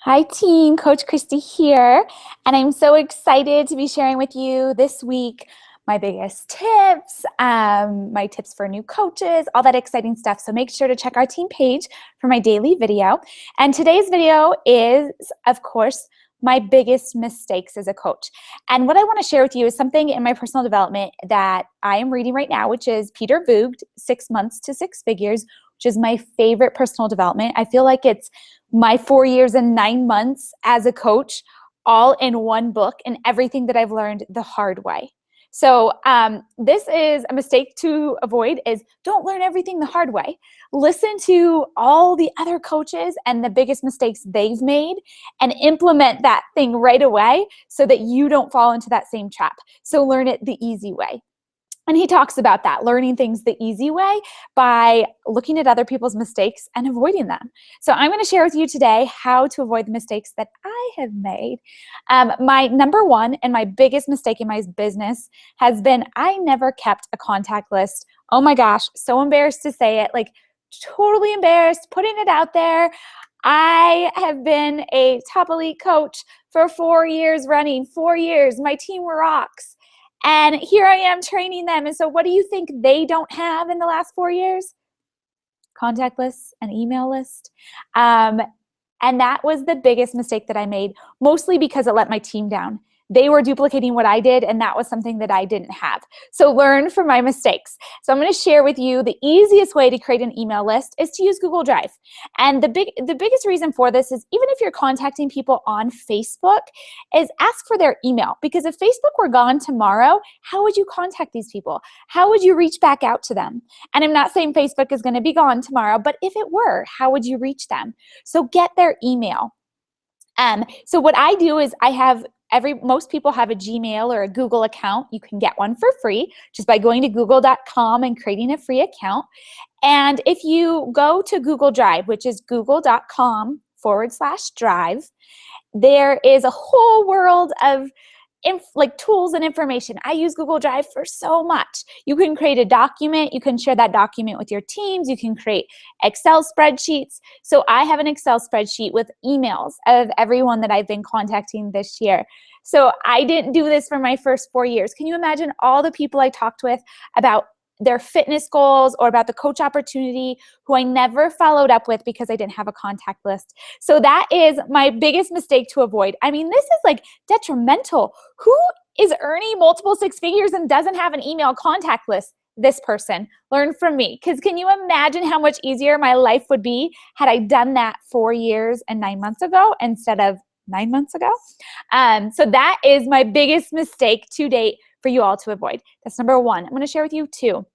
Hi team, Coach Christy here, and I'm so excited to be sharing with you this week my biggest tips, my tips for new coaches, all that exciting stuff. So make sure to check our team page for my daily video. And today's video is, of course, my biggest mistakes as a coach. And what I want to share with you is something in my personal development that I am reading right now, which is Peter Voogd, 6 Months to Six Figures, which is my favorite personal development. I feel like it's my 4 years and 9 months as a coach, all in one book, and everything that I've learned the hard way. So this is a mistake to avoid, is don't learn everything the hard way. Listen to all the other coaches and the biggest mistakes they've made and implement that thing right away so that you don't fall into that same trap. So learn it the easy way. And he talks about that, learning things the easy way by looking at other people's mistakes and avoiding them. So I'm going to share with you today how to avoid the mistakes that I have made. My number one and my biggest mistake in my business has been I never kept a contact list. Oh my gosh, so embarrassed to say it, like totally embarrassed, putting it out there. I have been a top elite coach for 4 years running, 4 years. My team rocks. And here I am training them. And so what do you think they don't have in the last 4 years? Contact lists, an email list. And that was the biggest mistake that I made, mostly because it let my team down. They were duplicating what I did, and that was something that I didn't have. So learn from my mistakes. So I'm going to share with you the easiest way to create an email list is to use Google Drive. And the biggest reason for this is even if you're contacting people on Facebook, is ask for their email. Because if Facebook were gone tomorrow, how would you contact these people? How would you reach back out to them? And I'm not saying Facebook is going to be gone tomorrow, but if it were, how would you reach them? So get their email. So what I do is most people have a Gmail or a Google account. You can get one for free just by going to google.com and creating a free account. And if you go to Google Drive, which is google.com/drive, there is a whole world of tools and information. I use Google Drive for so much. You can create a document. You can share that document with your teams. You can create Excel spreadsheets. So I have an Excel spreadsheet with emails of everyone that I've been contacting this year. So I didn't do this for my first 4 years. Can you imagine all the people I talked with about their fitness goals or about the coach opportunity who I never followed up with because I didn't have a contact list? So that is my biggest mistake to avoid. I mean, this is like detrimental. Who is earning multiple six figures and doesn't have an email contact list? This person. Learn from me. Because can you imagine how much easier my life would be had I done that 4 years and 9 months ago instead of 9 months ago? So that is my biggest mistake to date for you all to avoid. That's number one. I'm going to share with you two.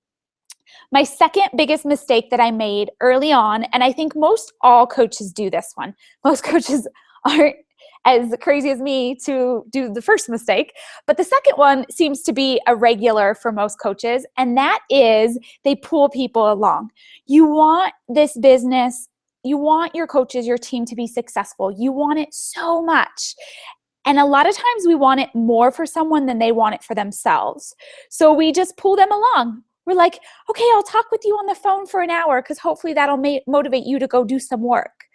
My second biggest mistake that I made early on, and I think most all coaches do this one. Most coaches aren't as crazy as me to do the first mistake, but the second one seems to be a regular for most coaches, and that is they pull people along. You want this business, you want your coaches, your team to be successful. You want it so much. And a lot of times we want it more for someone than they want it for themselves. So we just pull them along. We're like, okay, I'll talk with you on the phone for an hour because hopefully that'll motivate you to go do some work.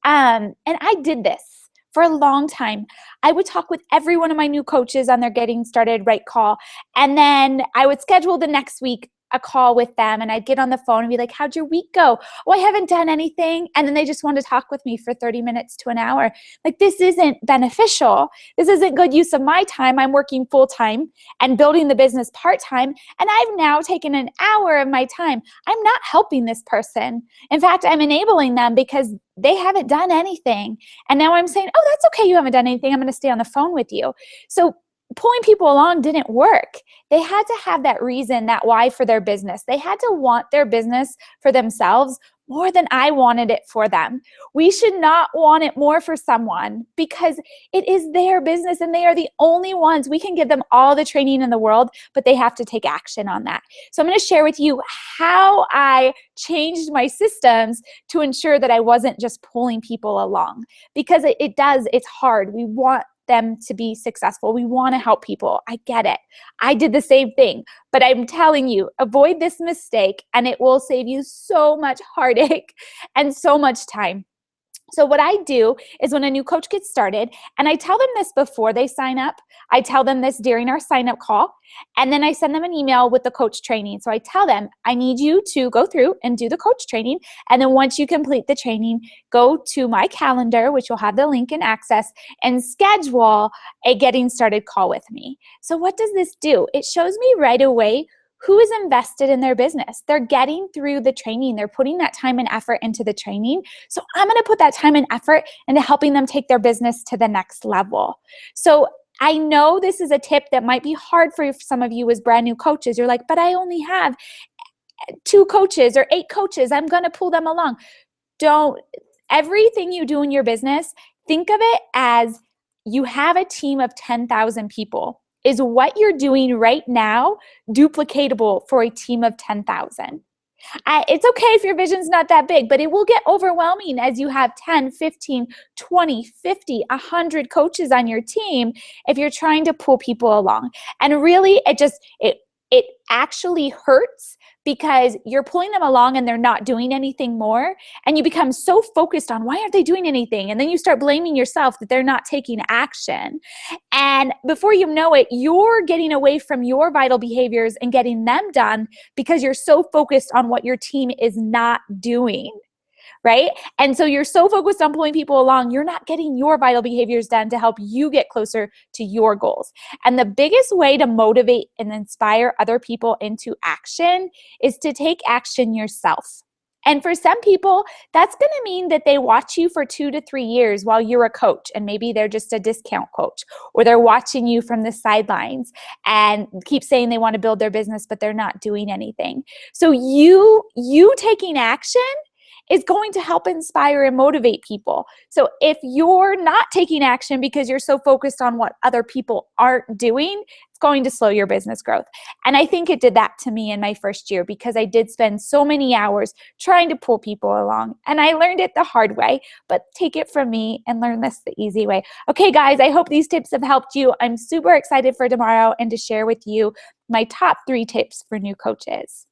And I did this for a long time. I would talk with every one of my new coaches on their getting started right call. And then I would schedule the next week a call with them, and I'd get on the phone and be like, how'd your week go? Oh, I haven't done anything. And then they just want to talk with me for 30 minutes to an hour. Like, this isn't beneficial. This isn't good use of my time. I'm working full time and building the business part time. And I've now taken an hour of my time. I'm not helping this person. In fact, I'm enabling them because they haven't done anything. And now I'm saying, oh, that's okay. You haven't done anything. I'm going to stay on the phone with you. So pulling people along didn't work. They had to have that reason, that why for their business. They had to want their business for themselves more than I wanted it for them. We should not want it more for someone because it is their business and they are the only ones. We can give them all the training in the world, but they have to take action on that. So I'm going to share with you how I changed my systems to ensure that I wasn't just pulling people along, because it's hard. We want them to be successful. We want to help people. I get it. I did the same thing, but I'm telling you, avoid this mistake and it will save you so much heartache and so much time. So what I do is when a new coach gets started, and I tell them this before they sign up, I tell them this during our sign-up call, and then I send them an email with the coach training. So I tell them, I need you to go through and do the coach training, and then once you complete the training, go to my calendar, which will have the link and access, and schedule a getting started call with me. So what does this do? It shows me right away who is invested in their business. They're getting through the training. They're putting that time and effort into the training. So I'm going to put that time and effort into helping them take their business to the next level. So I know this is a tip that might be hard for some of you as brand new coaches. You're like, but I only have 2 coaches or 8 coaches. I'm going to pull them along. Don't. Everything you do in your business, think of it as you have a team of 10,000 people. Is what you're doing right now duplicatable for a team of 10,000? It's okay if your vision's not that big, but it will get overwhelming as you have 10, 15, 20, 50, 100 coaches on your team if you're trying to pull people along. And really, it actually hurts because you're pulling them along and they're not doing anything more. And you become so focused on why aren't they doing anything? And then you start blaming yourself that they're not taking action. And before you know it, you're getting away from your vital behaviors and getting them done because you're so focused on what your team is not doing. Right? And so you're so focused on pulling people along, you're not getting your vital behaviors done to help you get closer to your goals. And the biggest way to motivate and inspire other people into action is to take action yourself. And for some people, that's going to mean that they watch you for 2 to 3 years while you're a coach, and maybe they're just a discount coach, or they're watching you from the sidelines and keep saying they want to build their business, but they're not doing anything. So you taking action is going to help inspire and motivate people. So if you're not taking action because you're so focused on what other people aren't doing, it's going to slow your business growth. And I think it did that to me in my first year because I did spend so many hours trying to pull people along. And I learned it the hard way, but take it from me and learn this the easy way. Okay, guys, I hope these tips have helped you. I'm super excited for tomorrow and to share with you my top 3 tips for new coaches.